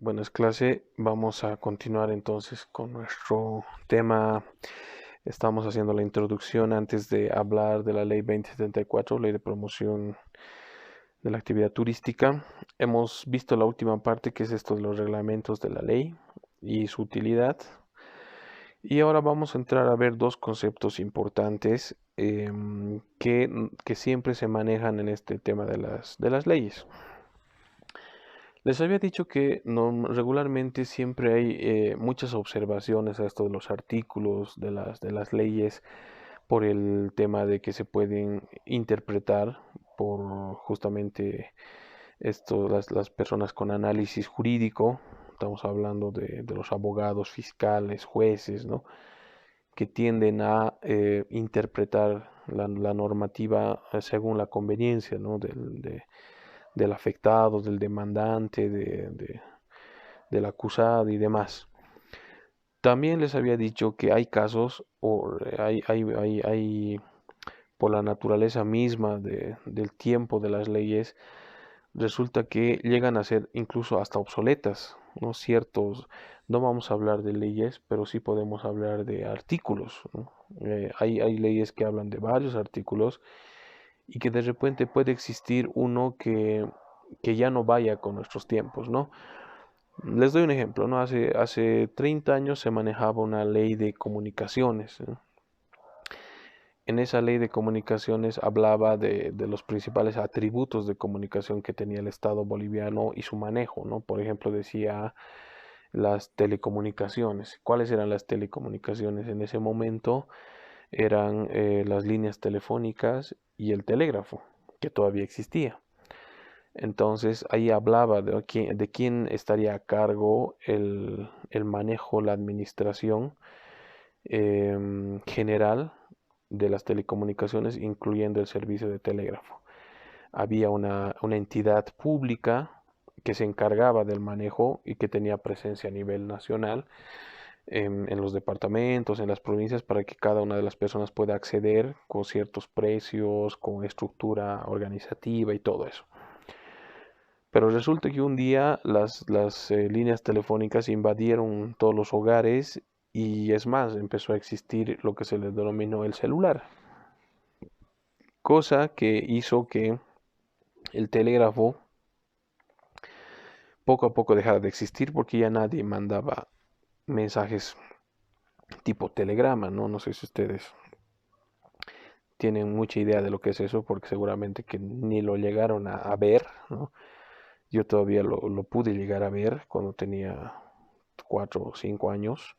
Buenas clase, vamos a continuar entonces con nuestro tema. Estamos haciendo la introducción antes de hablar de la ley 2074, ley de promoción de la actividad turística. Hemos visto la última parte que es esto de los reglamentos de la ley y su utilidad. Y ahora vamos a entrar a ver dos conceptos importantes que siempre se manejan en este tema de las leyes. Les había dicho que regularmente siempre hay muchas observaciones a esto de los artículos de las leyes por el tema de que se pueden interpretar por justamente esto, las personas con análisis jurídico. Estamos hablando de los abogados, fiscales, jueces, ¿no? Que tienden a interpretar la normativa según la conveniencia, ¿no? Del afectado, del demandante, del acusado y demás. También les había dicho que hay casos, o por la naturaleza misma del tiempo de las leyes, resulta que llegan a ser incluso hasta obsoletas, ¿no? No vamos a hablar de leyes, pero sí podemos hablar de artículos, ¿no? Hay leyes que hablan de varios artículos y que de repente puede existir uno que ya no vaya con nuestros tiempos, ¿no? Les doy un ejemplo, ¿no? Hace 30 años se manejaba una ley de comunicaciones, ¿no? En esa ley de comunicaciones hablaba de los principales atributos de comunicación que tenía el Estado boliviano y su manejo, ¿no? Por ejemplo, decía las telecomunicaciones. ¿Cuáles eran las telecomunicaciones en ese momento? Eran las líneas telefónicas y el telégrafo, que todavía existía. Entonces ahí hablaba de quién estaría a cargo el manejo, la administración general de las telecomunicaciones, incluyendo el servicio de telégrafo. Había una entidad pública que se encargaba del manejo y que tenía presencia a nivel nacional en los departamentos, en las provincias, para que cada una de las personas pueda acceder con ciertos precios, con estructura organizativa y todo eso. Pero resulta que un día las líneas telefónicas invadieron todos los hogares y es más, empezó a existir lo que se le denominó el celular, cosa que hizo que el telégrafo poco a poco dejara de existir porque ya nadie mandaba mensajes tipo telegrama, ¿no? No sé si ustedes tienen mucha idea de lo que es eso porque seguramente que ni lo llegaron a ver, ¿no? Yo todavía lo pude llegar a ver cuando tenía 4 o 5 años.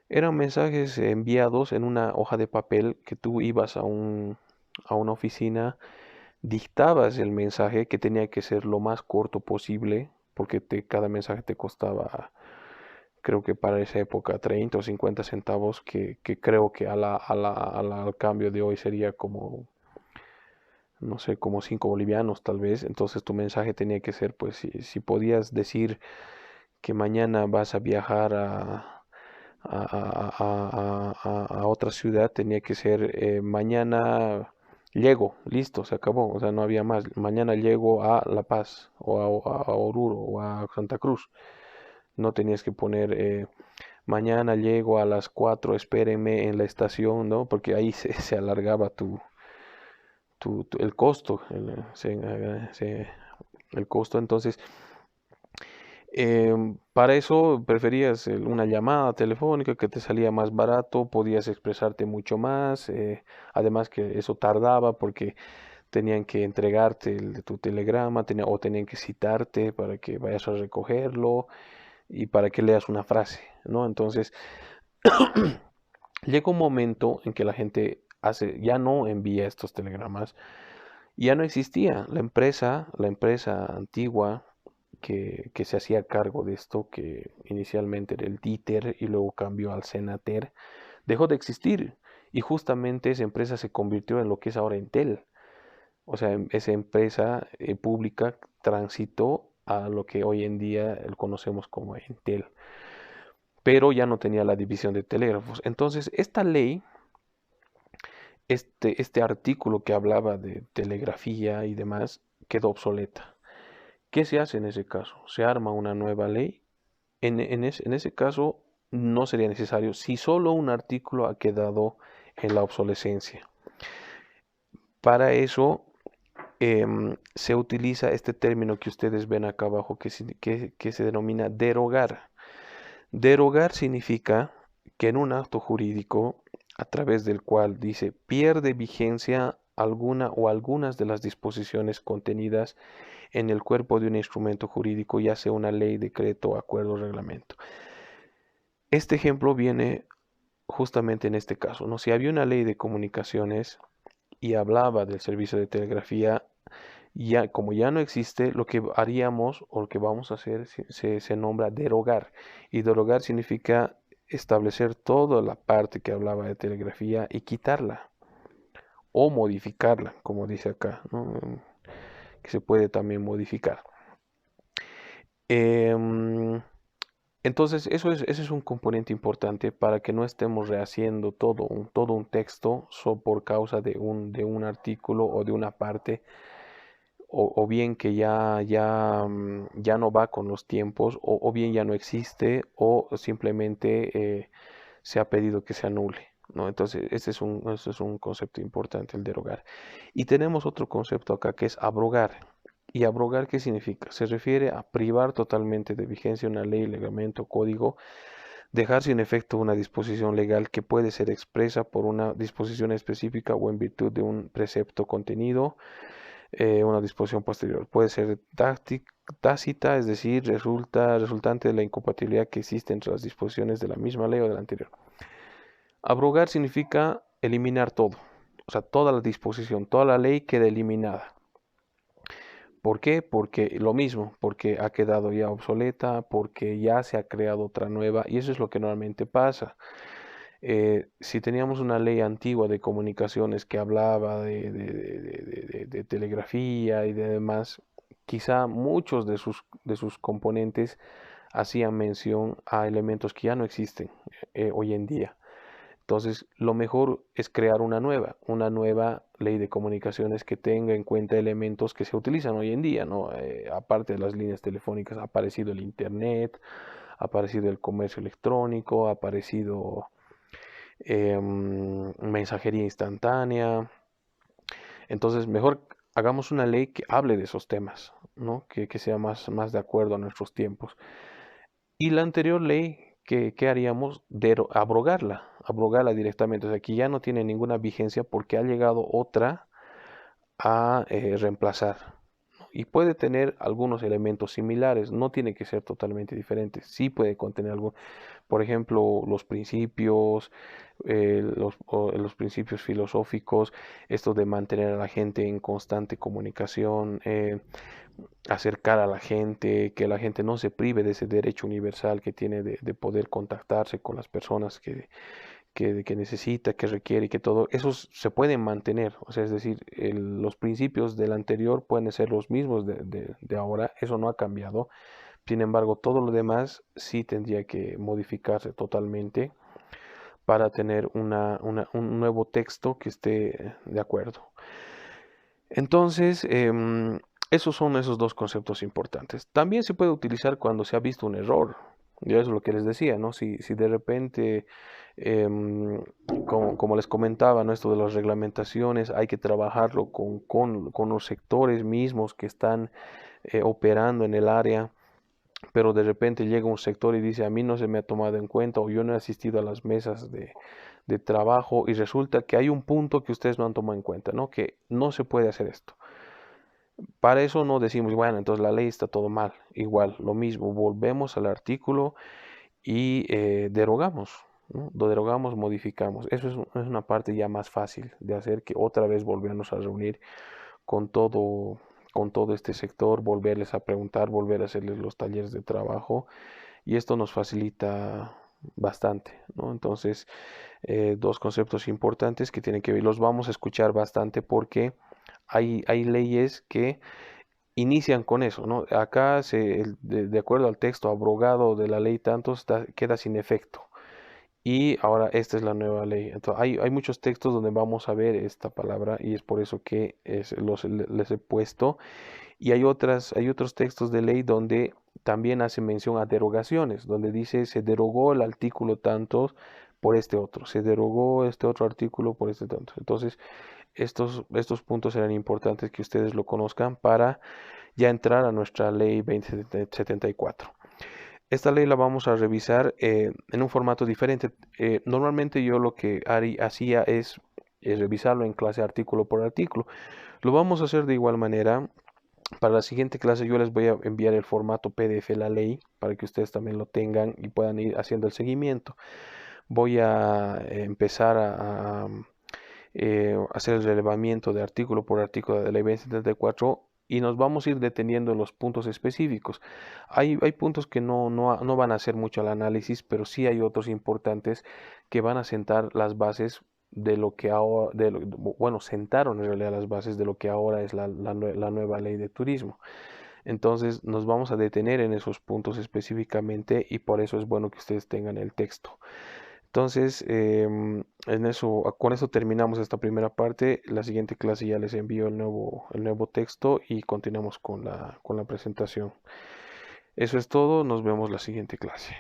Eran mensajes enviados en una hoja de papel que tú ibas a una oficina, dictabas el mensaje que tenía que ser lo más corto posible, porque cada mensaje te costaba, creo que para esa época, 30 o 50 centavos, que creo que al cambio de hoy sería como, no sé, como 5 bolivianos tal vez. Entonces tu mensaje tenía que ser, pues, si podías decir que mañana vas a viajar a otra ciudad, tenía que ser mañana llego, listo, se acabó, o sea, no había más. Mañana llego a La Paz a Oruro o a Santa Cruz. No tenías que poner mañana llego a las 4, espérenme en la estación, ¿no? Porque ahí se alargaba el costo, el costo. Entonces, para eso preferías una llamada telefónica que te salía más barato, podías expresarte mucho más, además que eso tardaba porque tenían que entregarte tu telegrama, o tenían que citarte para que vayas a recogerlo y para que leas una frase, ¿no? Entonces, llega un momento en que la gente ya no envía estos telegramas, ya no existía la empresa antigua que se hacía cargo de esto, que inicialmente era el Diter y luego cambió al Senater, dejó de existir y justamente esa empresa se convirtió en lo que es ahora Entel. O sea, esa empresa pública transitó a lo que hoy en día conocemos como Entel, pero ya no tenía la división de telégrafos. Entonces, esta ley, este artículo que hablaba de telegrafía y demás, quedó obsoleta. ¿Qué se hace en ese caso? Se arma una nueva ley. En ese caso no sería necesario si solo un artículo ha quedado en la obsolescencia. Para eso se utiliza este término que ustedes ven acá abajo que se denomina derogar. Derogar significa que en un acto jurídico a través del cual dice pierde vigencia alguna o algunas de las disposiciones contenidas en el cuerpo de un instrumento jurídico, ya sea una ley, decreto, acuerdo, reglamento. Este ejemplo viene justamente en este caso, ¿no? Si había una ley de comunicaciones y hablaba del servicio de telegrafía, ya como ya no existe, lo que haríamos o lo que vamos a hacer se nombra derogar. Y derogar significa establecer toda la parte que hablaba de telegrafía y quitarla o modificarla, como dice acá, ¿no? Que se puede también modificar. Em, entonces, ese es un componente importante para que no estemos rehaciendo todo un texto por causa de un artículo o de una parte, o bien que ya no va con los tiempos, o bien ya no existe, o simplemente se ha pedido que se anule, ¿no? Entonces, este es un concepto importante, el derogar. Y tenemos otro concepto acá que es abrogar. ¿Y abrogar qué significa? Se refiere a privar totalmente de vigencia una ley, reglamento, código, dejar sin efecto una disposición legal que puede ser expresa por una disposición específica o en virtud de un precepto contenido, una disposición posterior. Puede ser tácita, es decir, resultante de la incompatibilidad que existe entre las disposiciones de la misma ley o de la anterior. Abrogar significa eliminar todo, o sea, toda la disposición, toda la ley queda eliminada. ¿Por qué? Porque lo mismo, porque ha quedado ya obsoleta, porque ya se ha creado otra nueva, y eso es lo que normalmente pasa. Si teníamos una ley antigua de comunicaciones que hablaba de telegrafía y de demás, quizá muchos de sus componentes hacían mención a elementos que ya no existen hoy en día. Entonces, lo mejor es crear una nueva ley de comunicaciones que tenga en cuenta elementos que se utilizan hoy en día, ¿no? Aparte de las líneas telefónicas, ha aparecido el Internet, ha aparecido el comercio electrónico, ha aparecido mensajería instantánea. Entonces, mejor hagamos una ley que hable de esos temas, ¿no? Que sea más de acuerdo a nuestros tiempos. Y la anterior ley, ¿qué haríamos? Abrogarla directamente. O sea, que ya no tiene ninguna vigencia porque ha llegado otra a reemplazar. Y puede tener algunos elementos similares, no tiene que ser totalmente diferente. Sí puede contener algo, por ejemplo, los principios, los principios filosóficos, esto de mantener a la gente en constante comunicación, acercar a la gente, que la gente no se prive de ese derecho universal que tiene de poder contactarse con las personas que necesita, que requiere, y que todo, esos se pueden mantener, o sea, es decir, los principios del anterior pueden ser los mismos de ahora, eso no ha cambiado. Sin embargo, todo lo demás sí tendría que modificarse totalmente para tener un nuevo texto que esté de acuerdo. Entonces, esos son esos dos conceptos importantes. También se puede utilizar cuando se ha visto un error. Ya es lo que les decía, ¿no? Si de repente, em, como les comentaba, ¿no? Esto de las reglamentaciones hay que trabajarlo con los sectores mismos que están operando en el área, pero de repente llega un sector y dice, a mí no se me ha tomado en cuenta o yo no he asistido a las mesas de trabajo y resulta que hay un punto que ustedes no han tomado en cuenta, ¿no? Que no se puede hacer esto. Para eso no decimos, bueno, entonces la ley está todo mal. Igual, lo mismo, volvemos al artículo y derogamos, ¿no? Lo derogamos, modificamos. Eso es una parte ya más fácil de hacer, que otra vez volvernos a reunir con con todo este sector, volverles a preguntar, volver a hacerles los talleres de trabajo, y esto nos facilita bastante, ¿no? Entonces, dos conceptos importantes que tienen que ver, los vamos a escuchar bastante porque hay leyes que inician con eso, ¿no? De acuerdo al texto abrogado de la ley tanto queda sin efecto. Y ahora esta es la nueva ley. Entonces, hay muchos textos donde vamos a ver esta palabra y es por eso que les he puesto. Y hay otros textos de ley donde también hace mención a derogaciones, donde dice se derogó el artículo tanto por este otro, se derogó este otro artículo por este tanto. Entonces, estos puntos serán importantes que ustedes lo conozcan para ya entrar a nuestra ley 2074. Esta ley la vamos a revisar en un formato diferente. Normalmente yo lo que hacía es revisarlo en clase artículo por artículo. Lo vamos a hacer de igual manera. Para la siguiente clase yo les voy a enviar el formato PDF de la ley para que ustedes también lo tengan y puedan ir haciendo el seguimiento. Voy a empezar a hacer el relevamiento de artículo por artículo de la ley 2074 y nos vamos a ir deteniendo en los puntos específicos. Hay puntos que no van a hacer mucho el análisis, pero sí hay otros importantes que van a sentar las bases de lo que ahora, bueno, sentaron en realidad las bases de lo que ahora es la nueva ley de turismo. Entonces nos vamos a detener en esos puntos específicamente y por eso es bueno que ustedes tengan el texto. Entonces, con eso terminamos esta primera parte. La siguiente clase ya les envío el nuevo texto y continuamos con la presentación. Eso es todo. Nos vemos la siguiente clase.